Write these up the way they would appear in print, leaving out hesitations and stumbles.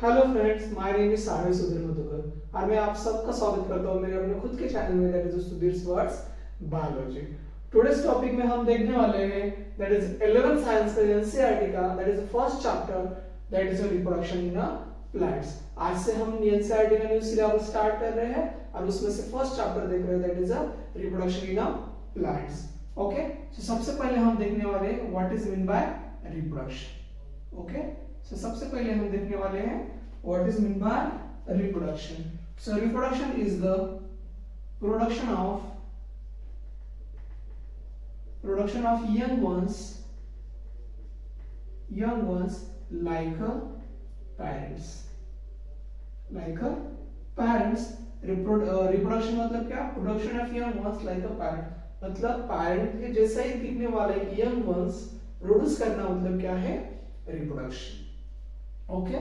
Hello friends, my name is Sahil Sudhir Madhukar और मैं आप सबका स्वागत करता हूं मेरे अपने खुद के चैनल में that is Sudhir words biology. Today's topic में हम देखने वाले हैं दैट इज 11th साइंस का एनसीईआरटी का that is first chapter that is reproduction in plants. आज से हम एनसीईआरटी का न्यू सिलेबस स्टार्ट कर रहे हैं और उसमें से फर्स्ट चैप्टर देख रहे हैं that is reproduction in plants. Okay, so सबसे पहले हम देखने वाले हैं what is mean by reproduction. Okay, so सबसे पहले हम देखने वाले हैं what is mean by reproduction. So reproduction is the production of young ones like parents reproduction मतलब क्या? Production of young ones like a parent मतलब पैरेंट के जैसा ही दिखने वाले young ones प्रोड्यूस करना मतलब क्या है? रिप्रोडक्शन। ओके,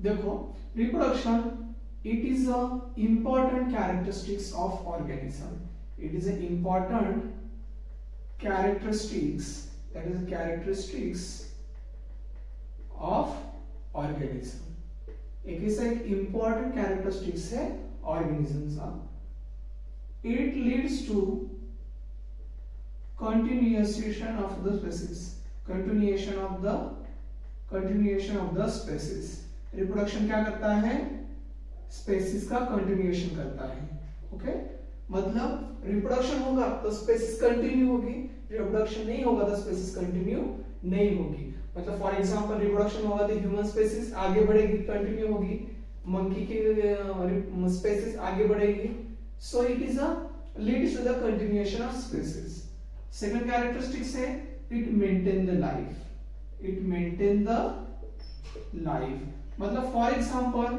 देखो reproduction it is a important characteristics of organism. It is a important characteristics that is characteristics of organism। एक ऐसा एक important characteristics है organisms का। It leads to continuation of the species। continuation of the species। reproduction क्या करता है? species का continuation करता है। ओके, मतलब रिप्रोडक्शन होगा तो स्पेसिस कंटिन्यू होगी, रिप्रोडक्शन नहीं होगा तो स्पेसिस कंटिन्यू नहीं होगी। मतलब फॉर एग्जांपल रिप्रोडक्शन होगा तो ह्यूमन स्पेसिस आगे बढ़ेगी, कंटिन्यू होगी, मंकी की स्पेसिस आगे बढ़ेगी। So it is a leads to the continuation of species. Second characteristics है इट मेंटेन द लाइफ। मतलब फॉर एग्जांपल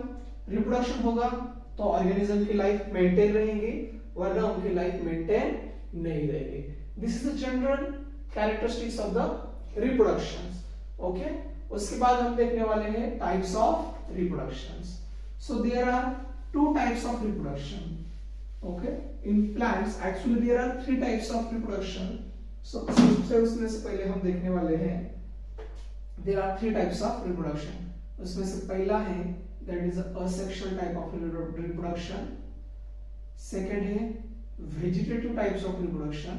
रिप्रोडक्शन होगा तो ऑर्गेनिज्म की लाइफ मेंटेन रहेगी, वरना उनकी लाइफ मेंटेन नहीं रहेगी। This is the general characteristics of the reproductions. Okay, उसके बाद हम देखने वाले हैं types of reproductions. So there are two types of reproduction. Okay, in plants actually there are three types of reproduction. So सबसे उसमें से पहले हम देखने वाले हैं there are three types of reproduction. उसमें से पहला है that is asexual type of reproduction. Second है vegetative types of reproduction,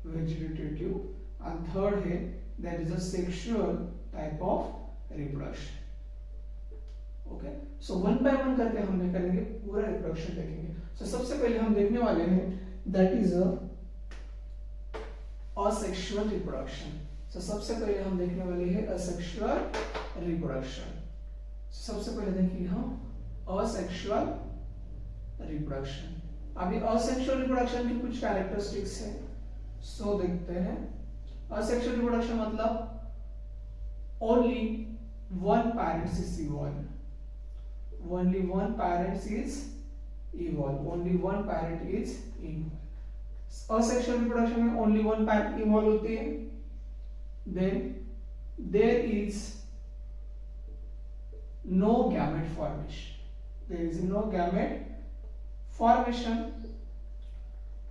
and third है that is a sexual type of reproduction. Okay, so one by one करके हम करेंगे, पूरा रिप्रोडक्शन देखेंगे। सो सबसे पहले हम देखने वाले हैं that is asexual reproduction. So सबसे पहले हम देखने वाले हैं असेक्सुअल रिप्रोडक्शन। सबसे पहले देखेंगे हम असेक्सुअल रिप्रोडक्शन। अभी असेक्सुअल रिप्रोडक्शन की कुछ कैरेक्टरिस्टिक्स है, सो देखते हैं। असेक्सुअल रिप्रोडक्शन मतलब only one parents is involve, only one parent is involve. Asexual reproduction में ओनली वन पेरेंट इवॉल्व होती है। Then there is no gamete formation.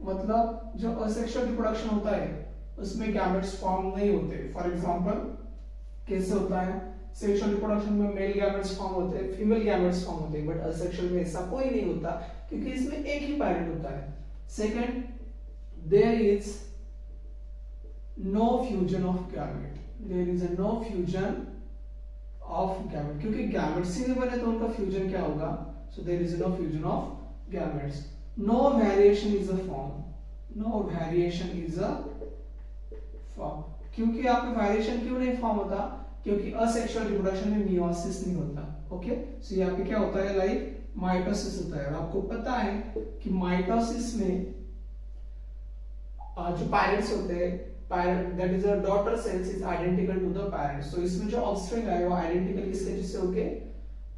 मतलब जो असेक्सुअल रिप्रोडक्शन होता है उसमें गैमेट्स फॉर्म नहीं होते। फॉर एग्जांपल कैसे होता है? सेक्सुअल रिप्रोडक्शन में मेल गैमेट्स फॉर्म होते हैं, फीमेल गैमेट्स फॉर्म होते हैं, बट असेक्सुअल में ऐसा कोई नहीं होता क्योंकि इसमें एक ही पैरेंट होता है। Second, there is no fusion of gamete, क्योंकि गैमेट्स ही नहीं बने तो उनका फ्यूजन क्या होगा? So there is no fusion of gametes. No variation is a form. क्योंकि यहाँ पे वेरिएशन क्यों नहीं फॉर्म होता? क्योंकि असेक्सुअल रिप्रोडक्शन में मियोसिस नहीं होता। ओके, सो यहाँ पे क्या होता है? लाइक माइटोसिस होता है। और आपको पता है कि माइटोसिस में जो पेरेंट्स होते हैं, that is a daughter cells is identical to the parent। so इसमें जो ऑफस्प्रिंग है वो आइडेंटिकल किसके जैसे होंगे?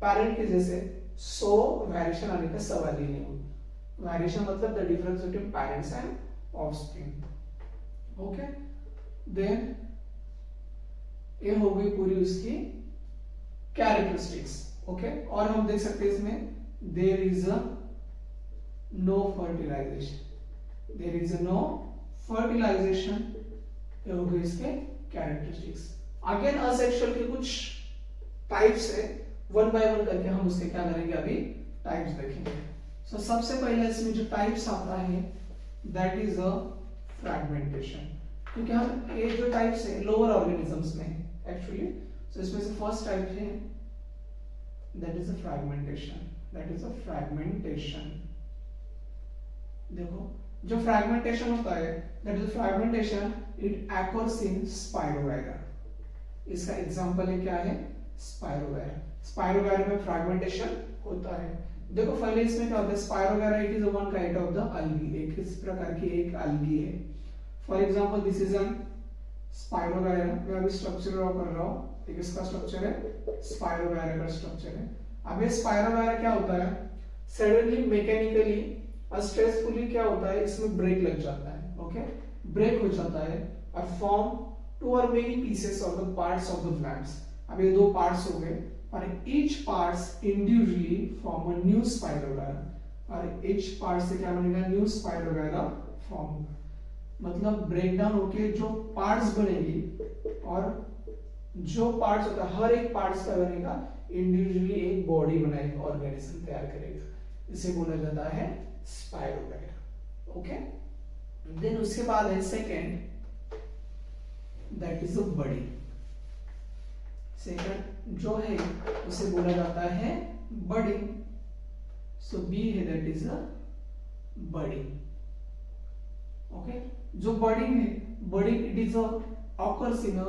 पेरेंट के जैसे। सो वेरिएशन आने का सवाल ही नहीं होगा। वेरिएशन मतलब the difference between parents and offspring. Okay, then ये हो गई पूरी उसकी कैरेक्टरिस्टिक्स। ओके, और हम देख सकते हैं इसमें there is a no fertilization, ये हो गए इसके कैरेक्टरिस्टिक्स। अगेन असेक्सुअल के कुछ टाइप्स है, वन बाय वन करके हम उसके क्या करेंगे, अभी टाइप्स देखेंगे। सो सबसे पहले इसमें जो टाइप्स आता है दैट इज अ फ्रैगमेंटेशन, क्योंकि हम ये जो टाइप्स है लोअर ऑर्गेनिजम्स में है एक्चुअली। सो इसमें से फर्स्ट टाइप है that is a fragmentation, that is a fragmentation. देखो जो फ्रैगमेंटेशन होता है that is fragmentation, it occurs in spirogyra. इसका एग्जांपल है क्या है, स्पाइरोगायरा। स्पाइरोगायरा में फ्रैगमेंटेशन होता है। देखो पहले इसमें क्या होता है, spirogyra it is one kind of the algae, एक इस प्रकार की एक अल्गी है। For example this is an spirogyra, मैं अभी स्ट्रक्चर ड्रॉ कर रहा हूं, ठीक है, इसका स्ट्रक्चर है स्पाइरोगायरा का स्ट्रक्चर है। अब ये स्पाइरोगायरा क्या होता है, सडनली मैकेनिकली और स्ट्रेसफुली क्या होता है, इसमें ब्रेक लग जाता है, ओके, ब्रेक हो जाता है और फॉर्म टू और many pieces of the parts of the plants. अब ये दो पार्ट्स हो गए और each parts individually form a new spirogyra, और ईच पार्ट से क्या बनेगा, न्यू स्पाइरोगायरा फॉर्म होगा। मतलब ब्रेकडाउन होके जो पार्ट्स बनेगी और जो पार्ट्स होता है हर एक पार्ट्स का बनेगा इंडिविजुअली एक बॉडी बनाएगा, ऑर्गेनिज्म तैयार करेगा, इसे बोला जाता है स्पाइरोगायरा, ओके। देन उसके बाद है second that is a budding. Second जो है उसे बोला जाता है बडी। सो बी है that is a budding, okay. जो बडी है, budding it is occurs in a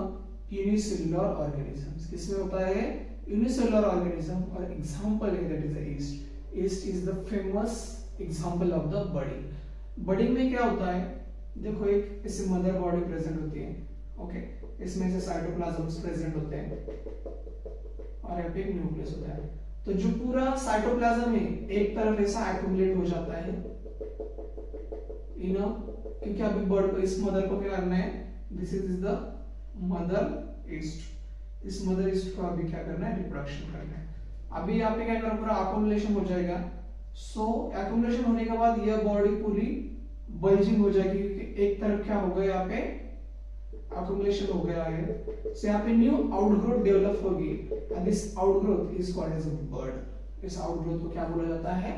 unicellular organisms. किसमें होता है, यूनिसेलुलर ऑर्गेनिज्म, और एग्जांपल है that is yeast. Yeast is the famous example of the budding. Budding में क्या होता है, देखो एक इससे मदर बॉडी प्रेजेंट होती है, ओके, इसमें से साइटोप्लाज्म्स प्रेजेंट होते हैं और यहाँ पे एक न्यूक्लियस होता है। तो जो पूरा साइटोप्लाज्म है एक तरफ ऐसा एक्युमुलेट हो जाता है, क्योंकि अभी बर्ड को, इस मदर को क्या करना है, this is the mother east, इस मदर ईस्ट को अभी क्या करना है, रिप्रोडक्शन करना है। अभी यहाँ पे क्या करना, पूरा एक्युमुलेशन हो जाएगा। सो एक्युमुलेशन होने के बाद यह बॉडी पूरी बल्जिंग हो जाएगी, क्योंकि एक तरफ क्या हो गया, यहाँ पे एक्युमुलेशन हो गया है। सो यहाँ पे न्यू आउटग्रोथ डेवलप होगी and this outgrowth is called as a bud. इस आउटग्रोथ को क्या बोला जाता है,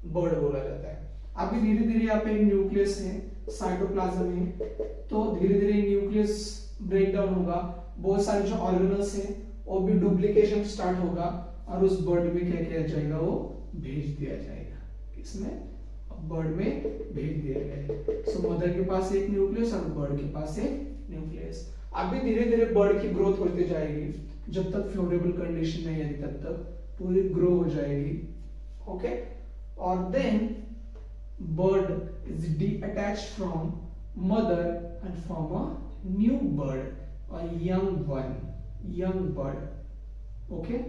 बर्ड बोला जाता है। अभी धीरे धीरे यहाँ पे न्यूक्लियस है, साइटोप्लाज्म है, तो धीरे धीरे न्यूक्लियस ब्रेक डाउन होगा, बहुत सारे जो ऑर्गेनल्स हैं वो भी डुप्लीकेशन स्टार्ट होगा और उस बर्ड में क्या किया जाएगा, वो भेज दिया जाएगा, किसमें, बर्ड में भेज दिया जाएगा। सो मदर के पास एक न्यूक्लियस और बर्ड के पास एक न्यूक्लियस। अभी धीरे धीरे बर्ड की ग्रोथ होती जाएगी, जब तक फेवरेबल कंडीशन नहीं आती तब तक पूरी ग्रो हो जाएगी, ओके। और then bud is detached from mother and form a new bird or young bird, okay।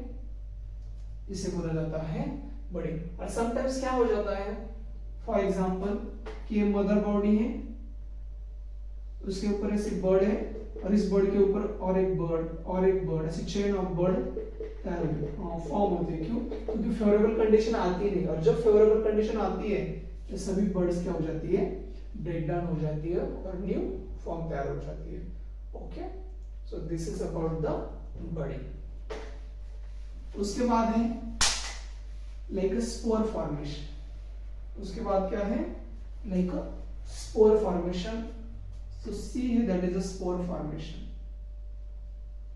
इसे बोला जाता है बड़ी। और समटाइम्स क्या हो जाता है, फॉर एग्जांपल कि ये मदर बॉडी है, उसके ऊपर ऐसे बर्ड है और इस बर्ड के ऊपर और एक बर्ड ऐसे चेन ऑफ बर्ड फॉर्म होते हैं। क्यों, क्योंकि फेवरेबल कंडीशन आती नहीं, और जब फेवरेबल कंडीशन आती है तो सभी बर्ड्स क्या हो जाती है, ब्रेक डाउन हो जाती है और न्यू फॉर्म तैयार हो जाती है, okay. So this is about the body. उसके बाद है लाइक अ स्पोर फॉर्मेशन। उसके बाद क्या है, like a spore formation. So C है that is a spore formation.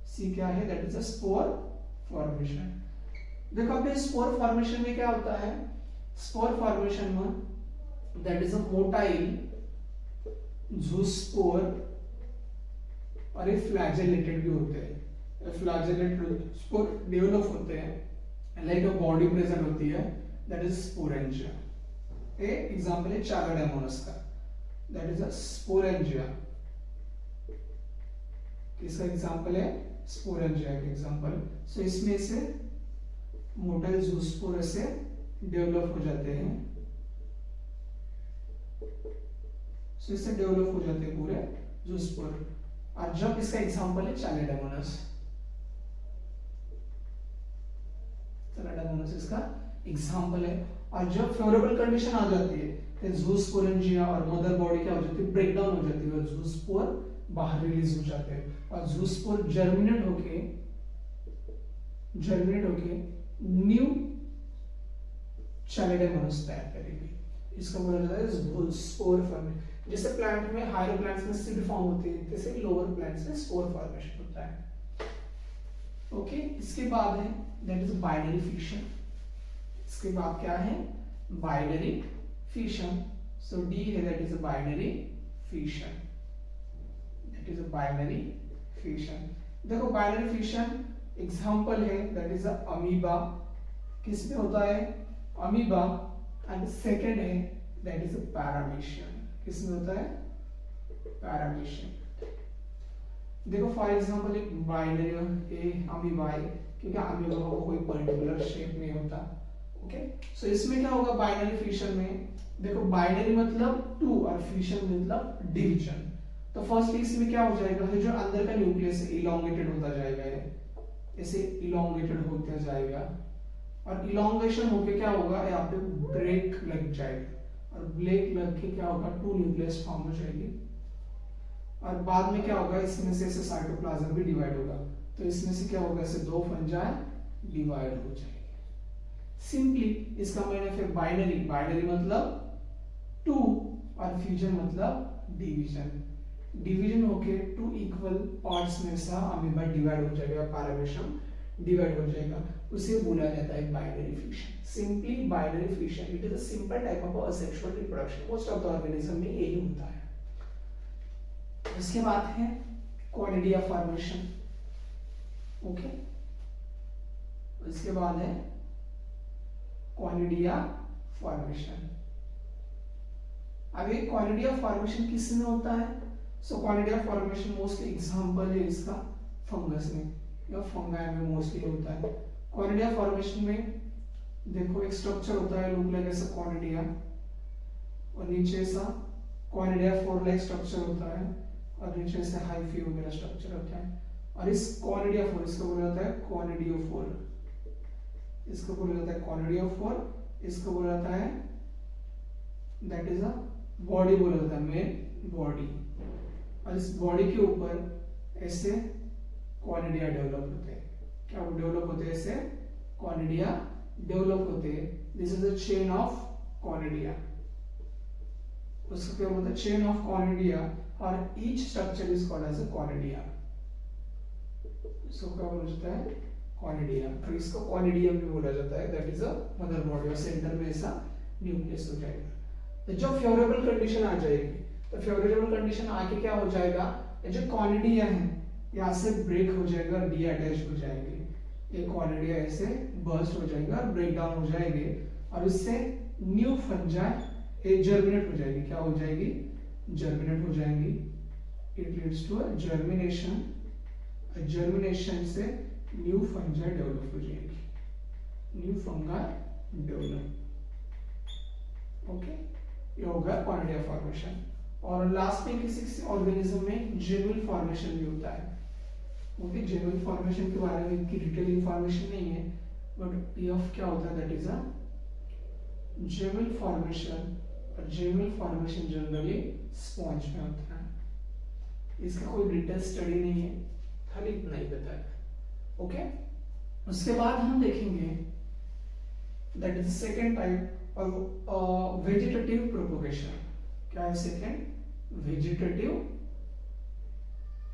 C क्या है, that is a spore formation. देखो अभी स्पोर फॉर्मेशन में क्या होता है, स्पोर फॉर्मेशन में that is a motile zoospore, और ये फ्लैजेलेटेड भी होते हैं। फ्लैजेलेटेड स्पोर डेवलप होते हैं, लाइक अ बॉडी प्रेजेंट होती है, that is sporangia. A example है चारोडायमोनस का, दैट इज अ स्पोरेंजिया। इसका एग्जांपल है स्पोरेंजिया का एग्जांपल। सो इसमें से मोटाइल जूस्पोर ऐसे डेवलप हो जाते हैं, सो इससे डेवलप हो जाते हैं पूरे जूस्पोर। और जब इसका एग्जांपल है चारोडायमोनस, चारोडायमोनस इसका एग्जांपल है। और जब फेवरेबल कंडीशन आ जाती है तो जूस्पोरेंजिया और मदर बॉडी क्या हो जाती है, ब्रेक डाउन हो जाती है और जूस्पोर बाहर रिलीज हो जाते हैं, और जूस्पोर जर्मिनेट होके न्यू चैलिडोमोनास तैयार करेगी। इसका बोला जाता है स्पोर फॉर्मेशन। जैसे प्लांट में हायर प्लांट्स में सीड फॉर्म होती है, जैसे लोअर प्लांट्स में स्पोर फॉर्मेशन होता है। ओके, इसके बाद है दैट इज बाइनरी फिशन। इसके बाद क्या है? Binary fission. सो डी है that is a binary fission, that is a binary fission. देखो बाइनरी फिशन एग्जांपल है दैट इज अ अमीबा। किसमें होता है? अमीबा। एंड सेकंड है दैट इज अ पैरामीशियन। किसमें होता है? पैरामीशियन। देखो फॉर एग्जांपल एक बाइनरी अमीबा है, क्योंकि अमीबा को कोई पर्टिकुलर शेप नहीं होता। ओके, सो इसमें क्या होगा बाइनरी फिशन में? देखो बाइनरी मतलब टू और फिशन मतलब डिवीजन। तो फर्स्ट इसमें क्या हो जाएगा, जो अंदर का न्यूक्लियस इलोंगेटेड होता जाएगा, ऐसे इलोंगेटेड होता जाएगा, और इलोंगेशन होके क्या होगा, यहाँ पे ब्रेक लग जाएगा, और ब्रेक लग के क्या होगा, टू न्यूक्लियस फॉर्म हो जाएगी। और बाद में क्या होगा, इसमें से ऐसे साइटोप्लाज्म भी डिवाइड होगा। तो इसमें से क्या होगा, ऐसे दो फंजाई डिवाइड हो जाएंगे। सिंपली इसका मैंने फिर बाइनरी, बाइनरी मतलब टू और फ्यूजन मतलब डिवीजन। डिवीजन होके टू इक्वल पार्ट्स में सा अमीबा डिवाइड हो जाएगा, पैरामीशियम डिवाइड हो जाएगा, उसे बोला जाता है binary fission. Simply binary fission it is a simple type of asexual reproduction. Most of the organism में यही होता है। इसके बाद है कॉनिडिया फॉर्मेशन। ओके, इसके बाद है कॉनिडिया फॉर्मेशन। अभी कॉनिडिया फॉर्मेशन किसमें होता है? सो कॉनिडिया फॉर्मेशन मोस्टली एग्जांपल है इसका फंगस में या फंगाई में मोस्टली होता है। कॉनिडिया फॉर्मेशन में देखो एक स्ट्रक्चर होता है, लुक लाइक ऐसा कॉनिडिया, और नीचे ऐसा कॉनिडिया फोर लाइक स्ट्रक्चर होता है, और नीचे से हाइफी वगैरह स्ट्रक्चर होता है। और इस कॉनिडिया फोर, इसको बोला जाता है कॉनिडियोफोर, इसको बोला जाता है कॉनिडियोफोर, इसको बोला जाता है दैट इज अ बॉडी, बोला जाता है मेन बॉडी। और इस बॉडी के ऊपर ऐसे कॉनिडिया डेवलप होते हैं। क्या वो डेवलप होते हैं? ऐसे कॉनिडिया डेवलप होते हैं। This is a chain of conidia. उसको क्या बोलते हैं? चेन ऑफ कॉनिडिया, और each structure is called as a conidia. इसको क्या बोला जाता है? कॉनिडिया। और इसको कॉनिडियम भी बोला जाता है, that is a mother body, और सेंटर में ऐसा न्यूक्लियस हो जाएगा। तो जब फेवरेबल कंडीशन आ जाएगी, तो फेवरेबल कंडीशन आके क्या हो जाएगा, ये जो कॉनिडिया है यहाँ से ब्रेक हो जाएगा, डी अटैच हो जाएंगे। ये कॉनिडिया ऐसे बर्स्ट हो जाएगा, ब्रेक डाउन हो जाएंगे, और इससे न्यू फंजाई जर्मिनेट हो जाएगी। क्या हो जाएगी? जर्मिनेट हो जाएंगी। It leads to a germination, germination से न्यू फंजाई डेवलप हो जाएगी, न्यू फंगाई डेवलप। ओके, ये होगा कॉनिडिया फॉर्मेशन। और लास्ट में किसी ऑर्गेनिज्म में जेनुइन फॉर्मेशन भी होता है। ओके, जेनुइन फॉर्मेशन के बारे में इनकी डिटेल इंफॉर्मेशन नहीं है, बट पीएफ क्या होता है, that is a genuine formation. और जेनुइन फॉर्मेशन जनरली स्पॉन्ज में होता है। इसका कोई डिटेल स्टडी नहीं है, खाली इतना ही पता है। ओके, उसके बाद हम देखेंगे that is second type of vegetative propagation. क्या है सेकेंड? वेजिटेटिव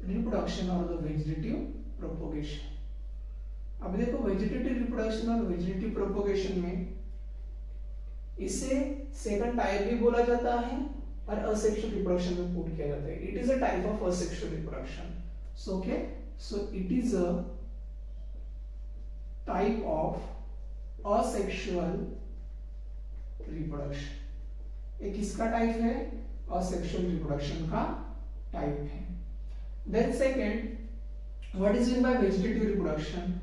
रिप्रोडक्शन और द वेजिटेटिव प्रोपोगेशन। अब देखो वेजिटेटिव रिप्रोडक्शन और वेजिटेटिव प्रोपोगेशन में इसे सेकंड टाइप भी बोला जाता है, और असेक्सुअल रिप्रोडक्शन में पुट किया जाता है। It is a type of asexual reproduction. So okay, so it is a type of asexual reproduction. एक किसका टाइप है? असेक्सुअल रिप्रोडक्शन का टाइप है। Then second, what is mean by vegetative reproduction?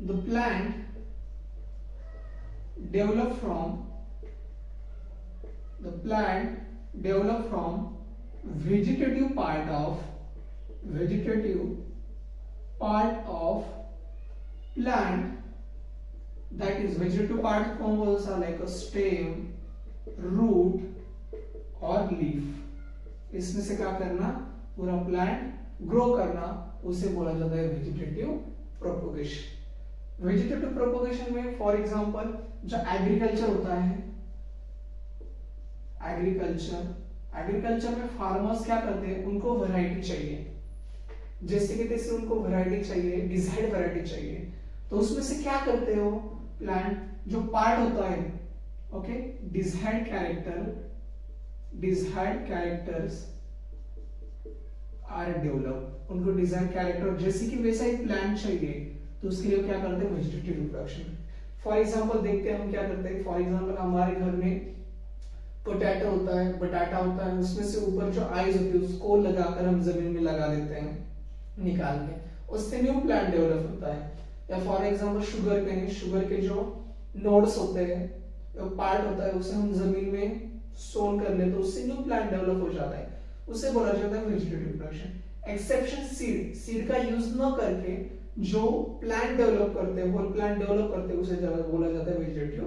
The plant develop from vegetative part of plant, that is vegetative part composed are like a stem, root और leaf। इसमें से क्या करना, पूरा plant grow करना, उसे बोला जाता है वेजिटेटिव प्रोपोगेशन। वेजिटेटिव प्रोपोगेशन में फॉर एग्जांपल जो एग्रीकल्चर होता है, एग्रीकल्चर में फार्मर्स क्या करते हैं, उनको वैरायटी चाहिए, जैसे कि तैसे उनको वैरायटी चाहिए, डिजायर्ड वैरायटी चाहिए, तो उसमें से क्या करते हो, प्लांट जो पार्ट होता है, okay, desired characters are develop, उनको डिजायर्ड कैरेक्टर जैसे कि वैसा ही प्लांट चाहिए, तो उसके लिए क्या करते हैं, वेजिटेटिव रिप्रोडक्शन। फॉर एग्जांपल देखते हैं हम क्या करते हैं, फॉर एग्जांपल हमारे घर में पोटैटो होता है, बटाटा होता है, उसमें से ऊपर जो आइज होती है उसको लगाकर हम जमीन में लगा देते हैं निकाल के, उससे न्यू प्लांट डेवलप होता है। या फॉर एग्जांपल शुगर के जो नोड्स होते हैं, पार्ट होता है, उसे हम जमीन में सोन कर ले तो उससे न्यू प्लांट डेवलप हो जाता है, उसे बोला जाता है वेजिटेटिव रिप्रोडक्शन। एक्सेप्शन सीड का यूज न करके जो प्लांट डेवलप करते हैं, होल प्लांट डेवलप करते हैं, उसे बोला जाता है वेजिटेटिव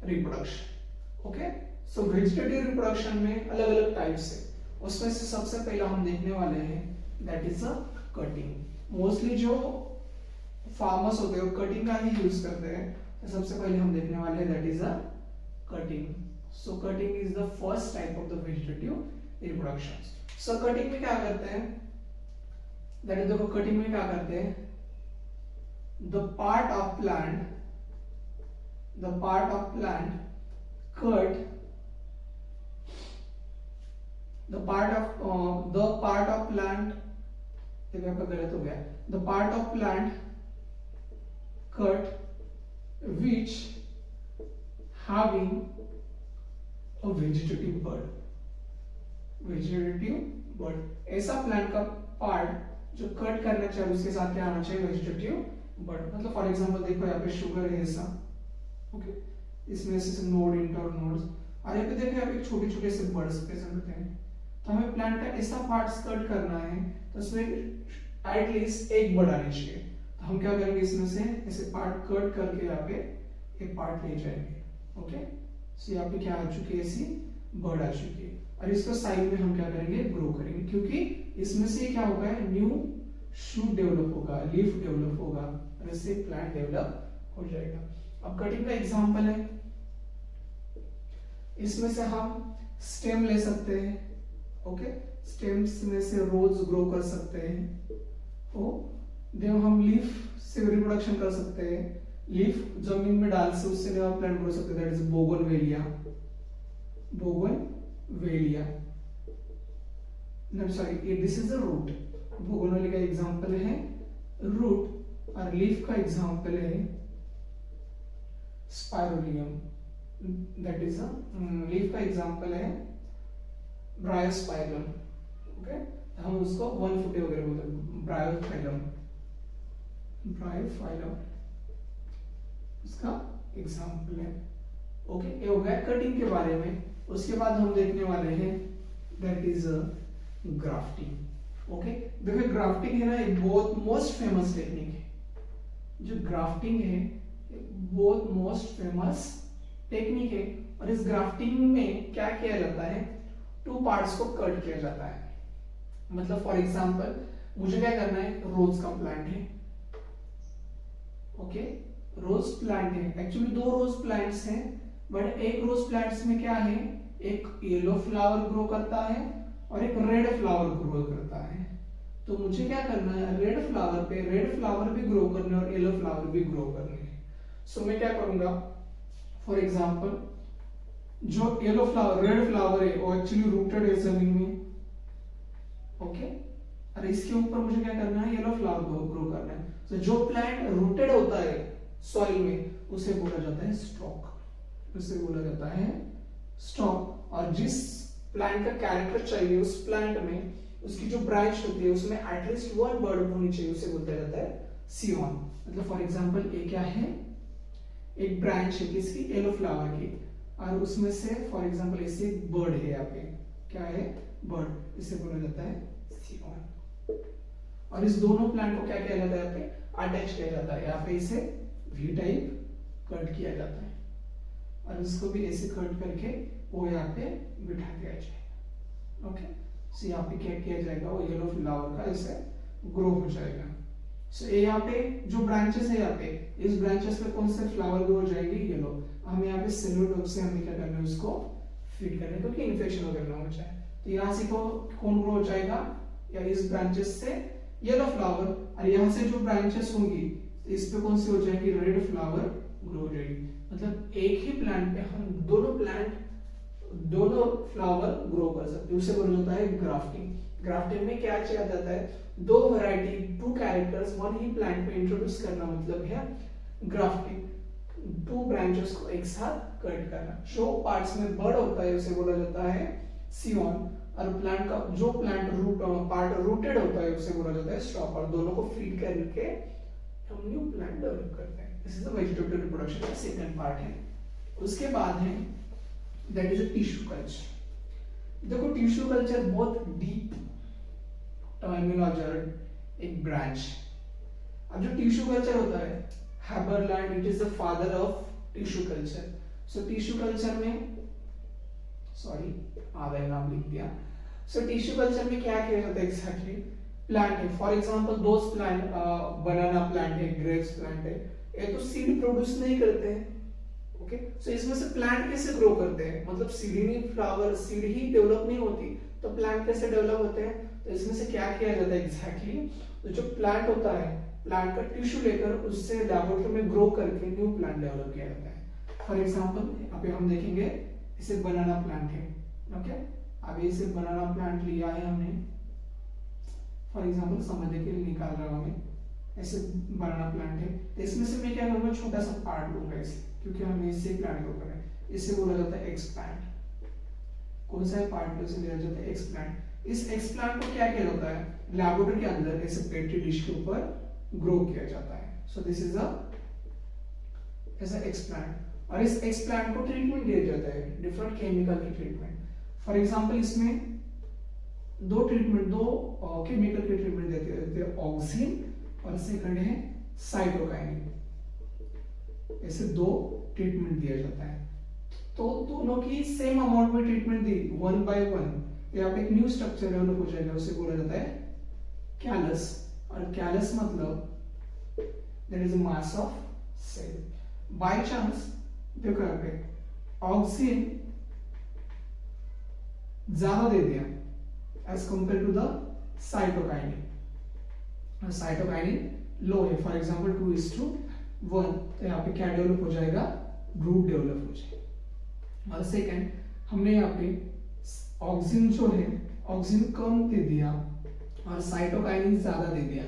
रिप्रोडक्शन। ओके, सो वेजिटेटिव रिप्रोडक्शन में अलग अलग टाइप्स है, उसमें से सबसे पहला हम देखने वाले हैं that is a cutting. Mostly जो फार्मर्स होते हैं कटिंग का ही यूज करते हैं, तो सबसे पहले हम देखने वाले हैं that is a cutting. So cutting is the first type of the vegetative reproduction. So cutting में क्या करते हैं, दैट इज देखो कटिंग में क्या करते हैं, the part of plant cut, the part of plant, देखो यहाँ पे गलत हो गया, the part of plant cut which having a vegetative bud, ऐसा प्लांट का पार्ट जो कट करना चाहिए उसके साथ क्या आना चाहिए, वेजिटेटिव बड। मतलब फॉर एग्जांपल देखो यहाँ पे शुगर है ऐसा, ओके, इसमें से नोड इंटर नोड्स, और यहाँ पे देखो यहाँ पे छोटे छोटे से बड्स प्रेजेंट होते हैं, तो हमें प्लांट का ऐसा पार्ट्स कट करना है तो उसमें एटलीस्ट एक बड आनी चाहिए, तो हम क्या करेंगे, इसमें से ऐसे पार्ट कट करके यहाँ पे एक पार्ट ले जाएंगे। ओके, सो यहाँ पे क्या आ चुकी है, ऐसी बड आ चुकी है, और इसको साइड में हम क्या करेंगे, ग्रो करेंगे, क्योंकि इसमें से क्या होगा, न्यू शूट डेवलप होगा, लीफ डेवलप होगा, और इससे प्लांट डेवलप हो जाएगा। अब कटिंग का एग्जांपल है, इसमें से हम स्टेम ले सकते हैं, ओके, स्टेम्स में से रोज ग्रो कर सकते हैं, ओ देव हम लीफ से रिप्रोडक्शन कर सकते हैं, लीफ जमीन में डाल से उससे नया प्लांट ग्रो सकते हैं, that is bougainvillea, this is the root. Bougainvillea का एग्जांपल है रूट, और लीफ का एग्जांपल है स्पाइरोलियम, दैट इज लीफ का एग्जांपल है ब्रायोस्पाइरम। ओके, हम उसको वन फुटे वगैरह बोलते हैं, ब्रायोफाइलम इसका एग्जांपल है। ओके, ये हो गया कटिंग के बारे में। उसके बाद हम देखने वाले हैं दैट इज ग्राफ्टिंग। ओके, देखो ग्राफ्टिंग है ना, एक बहुत मोस्ट फेमस टेक्निक है, जो ग्राफ्टिंग है बहुत मोस्ट फेमस टेक्निक है, और इस ग्राफ्टिंग में क्या किया जाता है, टू पार्ट्स को कट किया जाता है। मतलब फॉर एग्जांपल मुझे क्या करना है, रोज का प्लांट है, ओके, रोज प्लांट है, एक्चुअली दो रोज प्लांट्स हैं, बट एक रोज प्लांट्स में क्या है, एक येलो फ्लावर ग्रो करता है और एक रेड फ्लावर ग्रो करता है। तो मुझे क्या करना है, रेड फ्लावर भी ग्रो करने और येलो फ्लावर भी ग्रो करने हैं। सो मैं क्या करूंगा, फॉर एग्जांपल जो येलो फ्लावर, रेड फ्लावर है वो एक्चुअली रूटेड है जमीन में, ओके, और इसके ऊपर मुझे क्या करना है, येलो फ्लावर ग्रो करना है। तो जो प्लांट रूटेड होता है सॉइल में उसे बोला जाता है स्टॉक, और जिस प्लांट का कैरेक्टर चाहिए उस प्लांट में, उसकी जो ब्रांच होती है उसमें एटलीस्ट वन बर्ड होनी चाहिए, उसे बोलता जाता है सीओन। मतलब फॉर एग्जांपल ये क्या है, एक ब्रांच है किसकी, येलो फ्लावर की, और उसमें से फॉर एग्जांपल ऐसे बर्ड है, यहाँ पे क्या है, बर्ड, इसे बोला जाता है सीओन। और इस दोनों प्लांट को क्या किया जाता है, यहाँ पे अटैच किया जाता है, यहाँ पे इसे वी टाइप कट किया जाता है, और इसको भी ऐसे कट करके वो यहाँ पे बिठा दिया जाएगा। ओके, सो यहाँ पे क्या किया जाएगा, वो येलो फ्लावर का ऐसे ग्रो हो जाएगा। सो यहाँ पे जो ब्रांचेस है, यहाँ पे इस ब्रांचेस पे कौन से फ्लावर ग्रो हो जाएगी, येलो। हमें यहाँ पे सेलोटोप से हमें क्या करना है, उसको फीड करना है, क्योंकि इन्फेक्शन वगैरह ना हो जाए। तो यहाँ से कौन ग्रो हो जाएगा, या इस ब्रांचेस से येलो फ्लावर, और यहाँ से जो ब्रांचेस होंगी इस पे कौन सी हो जाएगी, रेड फ्लावर ग्रो हो जाएगी। मतलब एक ही प्लांट पे हम दोनों फ्लावर ग्रो कर सकते हैं, उसे बोला जाता है ग्राफ्टिंग। ग्राफ्टिंग में क्या किया जाता है, दो वैरायटी, टू कैरेक्टर्स वन ही प्लांट में इंट्रोड्यूस करना, मतलब है ग्राफ्टिंग। टू ब्रांचेस को एक साथ कट करना। शो पार्ट्स में बर्ड होता है, उसे बोला जाता है सियोन, और प्लांट का जो प्लांट रूट पार्ट रूटेड होता है उसे बोला जाता है स्टॉक, और दोनों को फीड करके हम न्यू प्लांट डेवलप करते हैं। This is the vegetative reproduction का सेकंड पार्ट है। उसके बाद है that is a tissue culture. देखो टिश्यू कल्चर बहुत डीप टर्मिनोलॉजी, एक ब्रांच। अब जो टिश्यू कल्चर होता है, Haberlandt it is the father of tissue culture. So tissue culture में, सॉरी आधा नाम लिख दिया। सो टिश्यू कल्चर में क्या किया जाता है एग्जैक्टली, प्लांट है, for example those plant, banana plant है, ग्रेप्स प्लांट है, ये तो सीड प्रोड्यूस नहीं करते हैं। ओके, सो इसमें से प्लांट कैसे ग्रो करते हैं, मतलब सीड ही फ्लावर, सीड ही डेवलप नहीं होती तो प्लांट कैसे डेवलप होते हैं। तो इसमें से क्या किया जाता है एग्जैक्टली, तो जो प्लांट होता है, प्लांट का टिश्यू लेकर उससे लैबोरेटरी में ग्रो करके न्यू प्लांट डेवलप किया जाता है। फॉर एग्जांपल यहाँ पे हम देखेंगे, इसे बनाना प्लांट है। ओके, अभी इसे बनाना प्लांट लिया है हमने, फॉर एग्जांपल समझने के लिए निकाल रहा हूं मैं, ऐसे बनाना प्लांट है। तो इसमें से मैं क्या करूंगा, छोटा सा पार्ट लूंगा इसे, क्योंकि हमें इससे प्लांट को करना है। इसे बोला जाता है एक्स प्लांट। कौन सा पार्ट इसे लिया जाता है, एक्स प्लांट। इस एक्स प्लांट को क्या किया जाता है, लैबोरेटरी के अंदर ऐसे पेट्री डिश के ऊपर ग्रो किया जाता है। सो दिस इज अ ऐसा एक्स प्लांट, और इस एक्स प्लांट को ट्रीटमेंट दिया जाता है, डिफरेंट केमिकल की ट्रीटमेंट। फॉर एग्जांपल इसमें दो केमिकल के ट्रीटमेंट देते हैं, ऑक्सिन और सेकंड है साइटोकाइनिन। ऐसे दो ट्रीटमेंट दिया जाता है। तो दोनों की सेम अमाउंट में ट्रीटमेंट दी, 1 by 1। यहाँ पे एक न्यू स्ट्रक्चर डेवलप हो जाएगा, उसे बोला जाता है कैलस। और कैलस मतलब that is mass of cell. By chance देखो यहाँ पे ऑक्सिन ज्यादा दे दिया as compare to the cytokinin, cytokinin low है, फॉर एग्जांपल 2:1, तो यहाँ पे क्या डेवलप हो जाएगा, रूट डेवलप हो जाएगा। और सेकंड, हमने यहाँ पे ऑक्सिन जो है, ऑक्सिन कम दे दिया और साइटोकाइनिन ज्यादा दे दिया,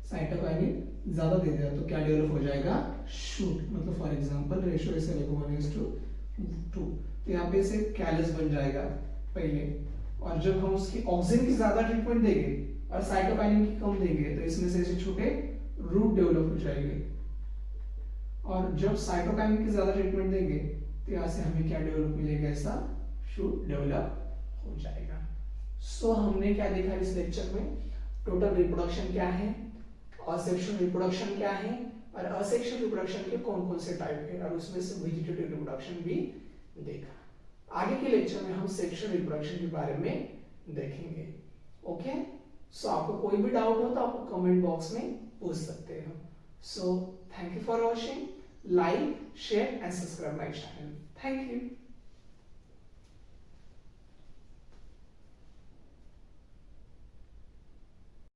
साइटोकाइनिन ज्यादा दे दिया, तो क्या डेवलप हो जाएगा, शूट। मतलब फॉर एग्जांपल रेशियो ऐसे देखो 1:2, तो यहाँ पे से कैलस बन जाएगा पहले। और जब हम उसकी ऑक्सिन की ज्यादा ट्रीटमेंट देंगे और साइटोकाइनिन की कम देंगे, तो इसमें से ऐसे छोटे रूट डेवलप हो जाएंगे। और जब साइटोकाइनिन की ज्यादा ट्रीटमेंट देंगे, तो यहाँ से हमें क्या डेवलप मिलेगा, ऐसा शूट डेवलप हो जाएगा। सो हमने क्या देखा इस लेक्चर में, टोटल रिप्रोडक्शन क्या है, असेक्सुअल रिप्रोडक्शन क्या है, और असेक्सुअल रिप्रोडक्शन के कौन कौन से टाइप है, और उसमें से वेजिटेटिव रिप्रोडक्शन भी देखा। आगे के लेक्चर में हम सेक्सुअल रिप्रोडक्शन के बारे में देखेंगे। ओके, सो आपको कोई भी डाउट हो तो आप कमेंट बॉक्स में पूछ सकते हो। So thank you for watching, like share and subscribe my channel. Thank you.